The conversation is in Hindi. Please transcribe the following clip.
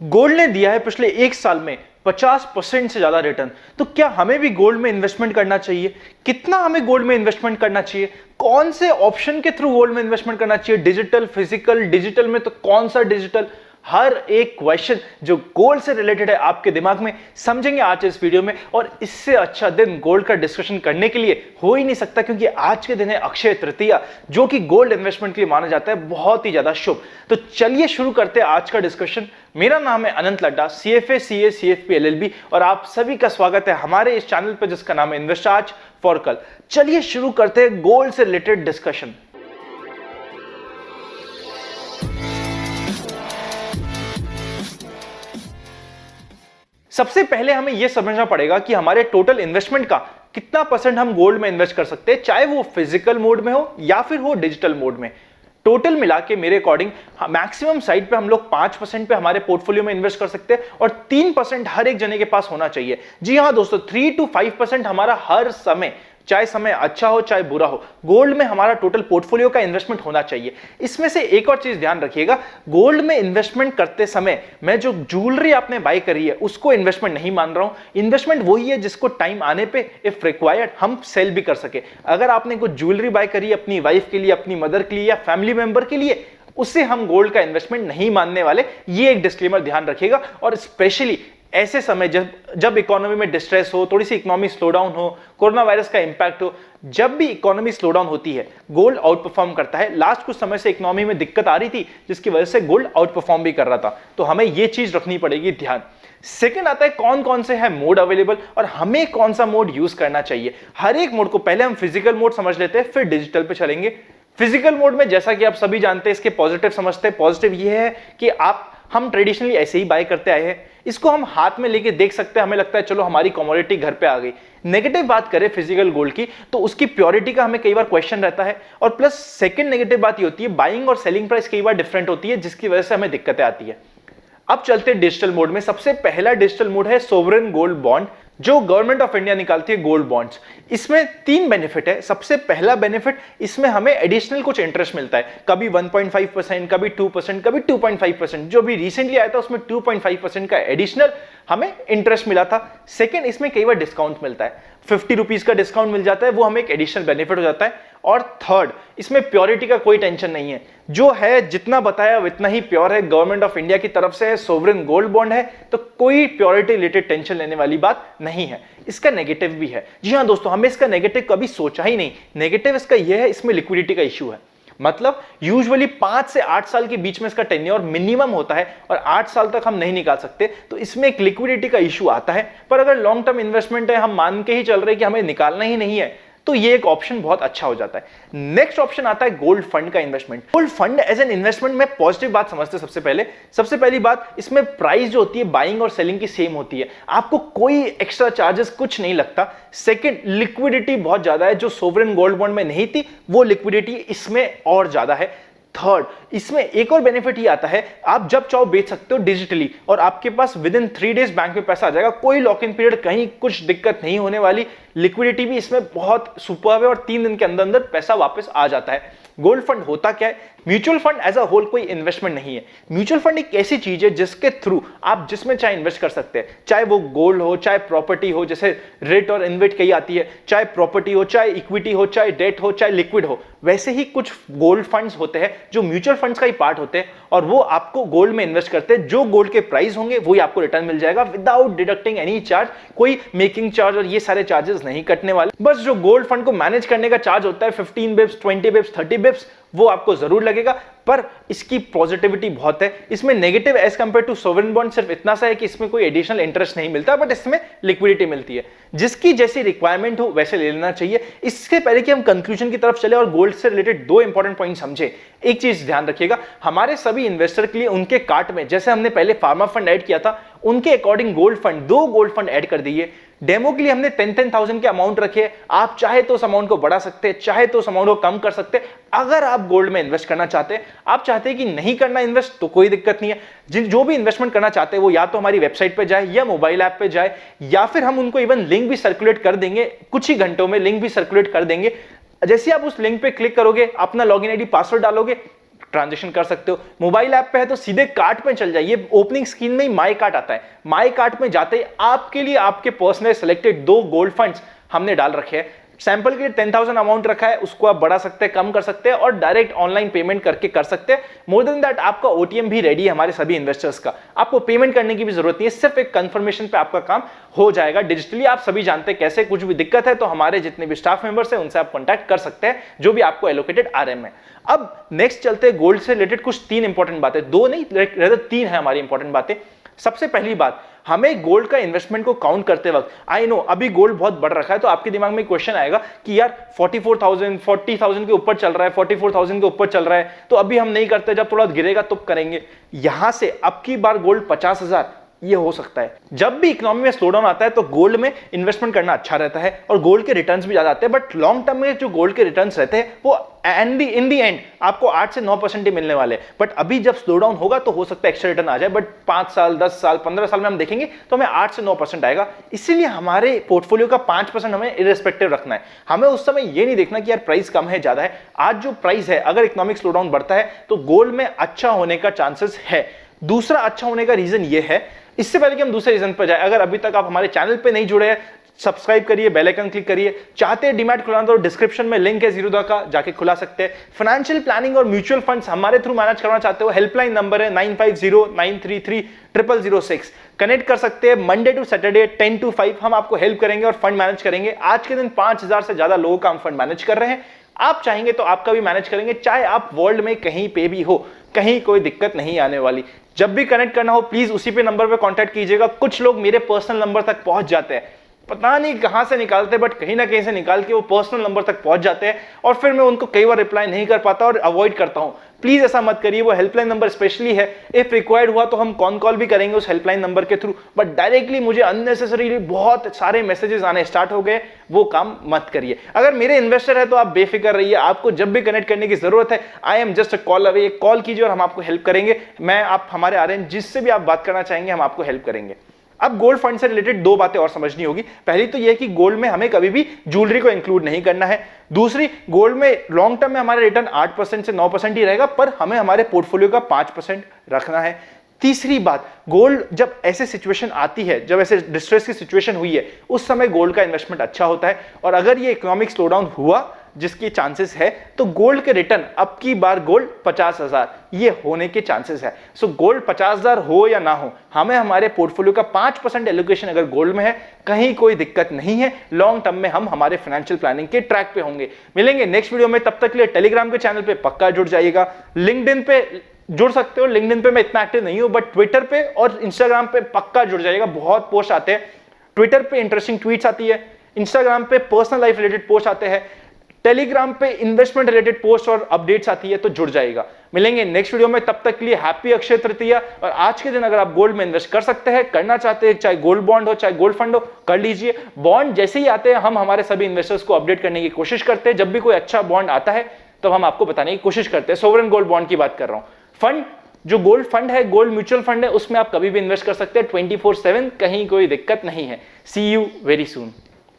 गोल्ड ने दिया है पिछले एक साल में 50% से ज्यादा रिटर्न। तो क्या हमें भी गोल्ड में इन्वेस्टमेंट करना चाहिए? कितना हमें गोल्ड में इन्वेस्टमेंट करना चाहिए? कौन से ऑप्शन के थ्रू गोल्ड में इन्वेस्टमेंट करना चाहिए? डिजिटल, फिजिकल, डिजिटल में तो कौन सा डिजिटल? हर एक क्वेश्चन जो गोल्ड से रिलेटेड है आपके दिमाग में समझेंगे आज इस वीडियो में। और इससे अच्छा दिन गोल्ड का डिस्कशन करने के लिए हो ही नहीं सकता, क्योंकि आज के दिन है अक्षय तृतीया, जो कि गोल्ड इन्वेस्टमेंट के लिए माना जाता है बहुत ही ज्यादा शुभ। तो चलिए शुरू करते हैं आज का डिस्कशन। मेरा नाम है अनंत Ladda, CFA, CA, CFP, LLB, और आप सभी का स्वागत है हमारे इस चैनल पर जिसका नाम है इन्वेस्ट आज फॉर कल। चलिए शुरू करते हैं गोल्ड से रिलेटेड डिस्कशन। सबसे पहले हमें यह समझना पड़ेगा कि हमारे टोटल इन्वेस्टमेंट का कितना परसेंट हम गोल्ड में इन्वेस्ट कर सकते हैं, चाहे वो फिजिकल मोड में हो या फिर हो डिजिटल मोड में। टोटल मिला के मेरे अकॉर्डिंग मैक्सिमम साइड पे हम लोग 5% पे हमारे पोर्टफोलियो में इन्वेस्ट कर सकते हैं, और 3% हर एक जने के पास होना चाहिए। जी हां दोस्तों, 3 to 5% हमारा हर समय, चाहे समय अच्छा हो चाहे बुरा हो, गोल्ड में हमारा टोटल पोर्टफोलियो का इन्वेस्टमेंट होना चाहिए। इसमें से एक और चीज ध्यान रखिएगा, गोल्ड में इन्वेस्टमेंट करते समय मैं जो ज्वेलरी आपने बाय करी है उसको इन्वेस्टमेंट नहीं मान रहा हूं। इन्वेस्टमेंट वही है जिसको टाइम आने पे इफ रिक्वायर्ड हम सेल भी कर सके। अगर आपने कुछ ज्वेलरी बाय करी अपनी वाइफ के लिए, अपनी मदर के लिए या फैमिली मेंबर के लिए, उससे हम गोल्ड का इन्वेस्टमेंट नहीं मानने वाले। ये एक डिस्क्लेमर ध्यान रखिएगा। और स्पेशली ऐसे समय जब इकोनॉमी में डिस्ट्रेस हो, थोड़ी सी इकोनॉमी स्लो डाउन हो, कोरोना वायरस का इंपैक्ट हो, जब भी इकोनॉमी स्लो डाउन होती है गोल्ड आउट परफॉर्म करता है। लास्ट कुछ समय से इकोनॉमी में दिक्कत आ रही थी जिसकी वजह से गोल्ड आउट परफॉर्म भी कर रहा था। तो हमें यह चीज रखनी पड़ेगी ध्यान। सेकंड आता है कौन कौन से है मोड अवेलेबल और हमें कौन सा मोड यूज करना चाहिए। हर एक मोड को पहले हम फिजिकल मोड समझ लेते हैं, फिर डिजिटल पे चलेंगे। फिजिकल मोड में जैसा कि आप सभी जानते हैं, इसके पॉजिटिव समझते हैं। पॉजिटिव ये है कि हम ट्रेडिशनली ऐसे ही बाय करते आए हैं, इसको हम हाथ में लेके देख सकते हैं, हमें लगता है चलो हमारी कमोडिटी घर पे आ गई। नेगेटिव बात करें फिजिकल गोल्ड की, तो उसकी प्योरिटी का हमें कई बार क्वेश्चन रहता है। और प्लस सेकंड नेगेटिव बात ये होती है, बाइंग और सेलिंग प्राइस कई बार डिफरेंट होती है, जिसकी वजह से हमें दिक्कतें आती है। अब चलते हैं डिजिटल मोड में। सबसे पहला डिजिटल मोड है सोवरेन गोल्ड बॉन्ड, जो गवर्नमेंट ऑफ इंडिया निकालती है गोल्ड बॉन्ड्स। इसमें 3 बेनिफिट है। सबसे पहला बेनिफिट, इसमें हमें एडिशनल कुछ इंटरेस्ट मिलता है, कभी 1.5%, कभी 2%, कभी 2.5%। जो भी रिसेंटली आया था उसमें 2.5% का एडिशनल हमें इंटरेस्ट मिला था। सेकंड, इसमें कई बार डिस्काउंट मिलता है, 50 रुपीज का डिस्काउंट मिल जाता है, वो हमें एक एडिशनल बेनिफिट हो जाता है। और थर्ड, इसमें प्योरिटी का कोई टेंशन नहीं है, जो है जितना बताया उतना ही प्योर है, गवर्नमेंट ऑफ इंडिया की तरफ से है, सोवरेन गोल्ड बॉन्ड है, तो कोई प्योरिटी रिलेटेड टेंशन लेने वाली बात नहीं है। इसका नेगेटिव भी है। जी हां दोस्तों, हमें इसका नेगेटिव कभी सोचा ही नहीं। नेगेटिव इसका यह है, इसमें लिक्विडिटी का इश्यू है। मतलब यूजुअली 5 से 8 साल के बीच में इसका टेन्योर मिनिमम होता है, और 8 साल तक हम नहीं निकाल सकते, तो इसमें एक लिक्विडिटी का इश्यू आता है। पर अगर लॉन्ग टर्म इन्वेस्टमेंट है, हम मान के ही चल रहे हैं कि हमें निकालना ही नहीं है, तो ये एक ऑप्शन बहुत अच्छा हो जाता है। नेक्स्ट ऑप्शन आता है गोल्ड फंड का investment. Gold fund as an investment में पॉजिटिव बात समझते हैं। सबसे पहली बात, इसमें प्राइस जो होती है बाइंग और सेलिंग की सेम होती है, आपको कोई एक्स्ट्रा चार्जेस कुछ नहीं लगता। सेकंड, लिक्विडिटी बहुत ज्यादा है, जो सोवरेन गोल्ड बॉन्ड में नहीं थी वो लिक्विडिटी इसमें और ज्यादा है। थर्ड, इसमें एक और बेनिफिट ये आता है, आप जब चाहो बेच सकते हो डिजिटली, और आपके पास विद इन 3 डेज बैंक में पैसा आ जाएगा। कोई लॉक इन पीरियड, कहीं कुछ दिक्कत नहीं होने वाली। लिक्विडिटी भी इसमें बहुत सुपर्ब है, और 3 दिन के अंदर अंदर पैसा वापस आ जाता है। गोल्ड फंड होता क्या है? Mutual fund as a whole कोई इन्वेस्टमेंट नहीं है। म्यूचुअल फंड एक ऐसी चीज है जिसके थ्रू आप जिसमें चाहे इन्वेस्ट कर सकते हैं, चाहे वो गोल्ड हो, चाहे प्रॉपर्टी हो, जैसे रेट और इन्वेट कही आती है, चाहे प्रॉपर्टी हो, चाहे इक्विटी हो, चाहे डेट हो, चाहे लिक्विड हो। वैसे ही कुछ गोल्ड फंड्स होते हैं जो म्यूचुअल फंड्स का ही पार्ट होते हैं, और वो आपको गोल्ड में इन्वेस्ट करते हैं। जो गोल्ड के प्राइस होंगे वही आपको रिटर्न मिल जाएगा विदाउट डिडक्टिंग एनी चार्ज। कोई मेकिंग चार्ज और ये सारे चार्जेस नहीं कटने वाले। बस जो गोल्ड फंड को मैनेज करने का चार्ज होता है 15 बिप्स, 20 बिप्स, 30 बिप्स, वो आपको जरूर लगेगा। पर इसकी पॉजिटिविटी बहुत है। इसमें negative as compared to sovereign bond सिर्फ इतना सा है कि इसमें कोई एडिशनल इंटरेस्ट नहीं मिलता, बट इसमें लिक्विडिटी मिलती है। जिसकी जैसी रिक्वायरमेंट हो वैसे ले लेना चाहिए। इससे पहले कि हम कंक्लूजन की तरफ चले और गोल्ड से रिलेटेड 2 इंपॉर्टेंट पॉइंट समझे, एक चीज ध्यान रखिएगा, हमारे सभी इन्वेस्टर के लिए उनके कार्ट में, जैसे हमने पहले फार्मा फंड ऐड किया था, उनके according gold fund, 2 gold fund add कर दिए। डेमो के लिए हमने 10,000 के अमाउंट रखे। आप चाहे तो उस अमाउंट को बढ़ा सकते हैं, चाहे तो उस अमाउंट को कम कर सकते हैं। अगर आप गोल्ड में इन्वेस्ट करना चाहते हैं, आप चाहते हैं कि नहीं करना इन्वेस्ट, तो कोई दिक्कत नहीं है। जो भी इन्वेस्टमेंट करना चाहते हैं वो या तो हमारी वेबसाइट पे जाए या मोबाइल ऐप पे जाए, या फिर हम उनको इवन लिंक भी सर्कुलेट कर देंगे, कुछ ही घंटों में लिंक भी सर्कुलेट कर देंगे। जैसे आप उस लिंक पे क्लिक करोगे, अपना लॉगिन आईडी पासवर्ड डालोगे, ट्रांजेक्शन कर सकते हो। मोबाइल ऐप पे है तो सीधे कार्ट में चल जाइए, ओपनिंग स्क्रीन में ही माई कार्ट आता है, माई कार्ट में जाते ही आपके लिए आपके पर्सनल सिलेक्टेड 2 गोल्ड फंड्स हमने डाल रखे हैं। सैंपल के लिए 10,000 अमाउंट रखा है, उसको आप बढ़ा सकते हैं, कम कर सकते हैं और डायरेक्ट ऑनलाइन पेमेंट करके कर सकते हैं। मोर देन दैट आपका ओटीएम भी रेडी है हमारे सभी इन्वेस्टर्स का, आपको पेमेंट करने की भी जरूरत नहीं है, सिर्फ एक कंफर्मेशन पे आपका काम हो जाएगा डिजिटली। आप सभी जानते हैं कैसे, कुछ भी दिक्कत है तो हमारे जितने भी स्टाफ मेंबर्स हैं उनसे आप कॉन्टैक्ट कर सकते हैं, जो भी आपको एलोकेटेड आरएम है। अब नेक्स्ट चलते हैं गोल्ड से रिलेटेड कुछ 3 इंपॉर्टेंट बातें, 2 नहीं 3 है हमारी इंपॉर्टेंट बातें। सबसे पहली बात, हमें गोल्ड का इन्वेस्टमेंट को काउंट करते वक्त, आई नो अभी गोल्ड बहुत बढ़ रखा है तो आपके दिमाग में क्वेश्चन आएगा कि यार 44,000 40,000 के ऊपर चल रहा है, 44,000 के ऊपर चल रहा है तो अभी हम नहीं करते, जब थोड़ा गिरेगा तब करेंगे। यहां से अब की बार गोल्ड 50,000 ये हो सकता है। जब भी इकोनॉमी में स्लोडाउन आता है तो गोल्ड में इन्वेस्टमेंट करना अच्छा रहता है और गोल्ड के रिटर्न्स भी ज्यादा आते हैं, बट लॉन्ग टर्म में जो गोल्ड के रिटर्न्स रहते हैं वो इन दी एंड आपको 8 से 9% ही मिलने वाले। बट अभी जब स्लोडाउन होगा तो हो सकता है एक्स्ट्रा रिटर्न आ जाए, बट 5 साल 10 साल 15 साल में हम देखेंगे तो हमें 8 से 9% आएगा। इसीलिए हमारे पोर्टफोलियो का 5% हमें इररिस्पेक्टिव रखना है। हमें उस समय ये नहीं देखना कि यार प्राइस कम है ज्यादा है, आज जो प्राइस है अगर इकोनॉमिक स्लोडाउन बढ़ता है तो गोल्ड में अच्छा होने का चांसेस है। दूसरा अच्छा होने का रीजन ये है, इससे पहले कि हम दूसरे रीजन पर जाए, अगर अभी तक आप हमारे चैनल पे नहीं जुड़े हैं, सब्सक्राइब करिए, बेल आइकन क्लिक करिए। चाहते हैं डीमैट खुलाना तो डिस्क्रिप्शन में लिंक है जीरोधा का, जाके खुला सकते हैं। फाइनेंशियल प्लानिंग और म्यूचुअल फंड्स हमारे थ्रू मैनेज करना चाहते हो, हेल्पलाइन नंबर है 9509330006, कनेक्ट कर सकते हैं। मंडे टू सैटरडे 10 to 5 हम आपको हेल्प करेंगे और फंड मैनेज करेंगे। आज के दिन 5,000 से ज्यादा लोगों का हम फंड मैनेज कर रहे हैं, आप चाहेंगे तो आपका भी मैनेज करेंगे, चाहे आप वर्ल्ड में कहीं पे भी हो, कहीं कोई दिक्कत नहीं आने वाली। जब भी कनेक्ट करना हो प्लीज उसी पे नंबर पे कांटेक्ट कीजिएगा। कुछ लोग मेरे पर्सनल नंबर तक पहुंच जाते हैं, पता नहीं कहां से निकालते, बट कहीं ना कहीं से निकाल के वो पर्सनल नंबर तक पहुंच जाते हैं और फिर मैं उनको कई बार रिप्लाई नहीं कर पाता और अवॉइड करता हूं। प्लीज ऐसा मत करिए, वो हेल्पलाइन नंबर स्पेशली है, इफ रिक्वायर्ड हुआ तो हम कॉल भी करेंगे उस हेल्पलाइन नंबर के थ्रू, बट डायरेक्टली मुझे अननेसेसरीली बहुत सारे मैसेजेस आने स्टार्ट हो गए, वो काम मत करिए। अगर मेरे इन्वेस्टर है तो आप बेफिक्र रहिए, आपको जब भी कनेक्ट करने की जरूरत है I am just a call away, call कीजिए और हम आपको हेल्प करेंगे। मैं आप हमारे आरएम जिससे भी आप बात करना चाहेंगे हम आपको हेल्प करेंगे। अब गोल्ड फंड से रिलेटेड 2 बातें और समझनी होगी। पहली तो यह कि गोल्ड में हमें कभी भी ज्वेलरी को इंक्लूड नहीं करना है। दूसरी, गोल्ड में लॉन्ग टर्म में हमारा रिटर्न 8% से 9% ही रहेगा, पर हमें हमारे पोर्टफोलियो का 5% रखना है। तीसरी बात, गोल्ड जब ऐसे सिचुएशन आती है, जब ऐसे डिस्ट्रेस की सिचुएशन हुई है, उस समय गोल्ड का इन्वेस्टमेंट अच्छा होता है। और अगर ये इकोनॉमिक स्लोडाउन हुआ जिसकी चांसेस है तो गोल्ड के रिटर्न अब की बार गोल्ड 50,000 ये होने के चांसेस है। सो गोल्ड 50,000 हो या ना हो, हमें हमारे पोर्टफोलियो का 5% एलोकेशन अगर गोल्ड में है, कहीं कोई दिक्कत नहीं है। लॉन्ग टर्म में हम हमारे फाइनेंशियल प्लानिंग के ट्रैक पे होंगे। मिलेंगे नेक्स्ट वीडियो में, तब तक के लिए टेलीग्राम के चैनल पे पक्का जुड़ जाइएगा, लिंक्डइन पे जुड़ सकते हो। लिंक्डइन पे मैं इतना एक्टिव नहीं हूं, बट ट्विटर पे और इंस्टाग्राम पे पक्का जुड़ जाइएगा, बहुत पोस्ट आते हैं। ट्विटर पे इंटरेस्टिंग ट्वीट्स आती है, इंस्टाग्राम पे पर्सनल लाइफ रिलेटेड पोस्ट आते हैं, टेलीग्राम पे इन्वेस्टमेंट रिलेटेड पोस्ट और अपडेट्स आती है, तो जुड़ जाएगा। मिलेंगे नेक्स्ट वीडियो में, तब तक के लिए हैप्पी अक्षय तृतीया। और आज के दिन अगर आप गोल्ड में इन्वेस्ट कर सकते हैं, करना चाहते हैं, चाहे गोल्ड बॉन्ड हो चाहे गोल्ड फंड हो, कर लीजिए। बॉन्ड जैसे ही आते हैं हम हमारे सभी इन्वेस्टर्स को अपडेट करने की कोशिश करते हैं। जब भी कोई अच्छा बॉन्ड आता है तो हम आपको बताने की कोशिश करते हैं। सोवरेन गोल्ड बॉन्ड की बात कर रहा हूं। फंड जो गोल्ड फंड है, गोल्ड म्यूचुअल फंड है, उसमें आप कभी भी इन्वेस्ट कर सकते हैं 24/7, कहीं कोई दिक्कत नहीं है। सी यू वेरी सून।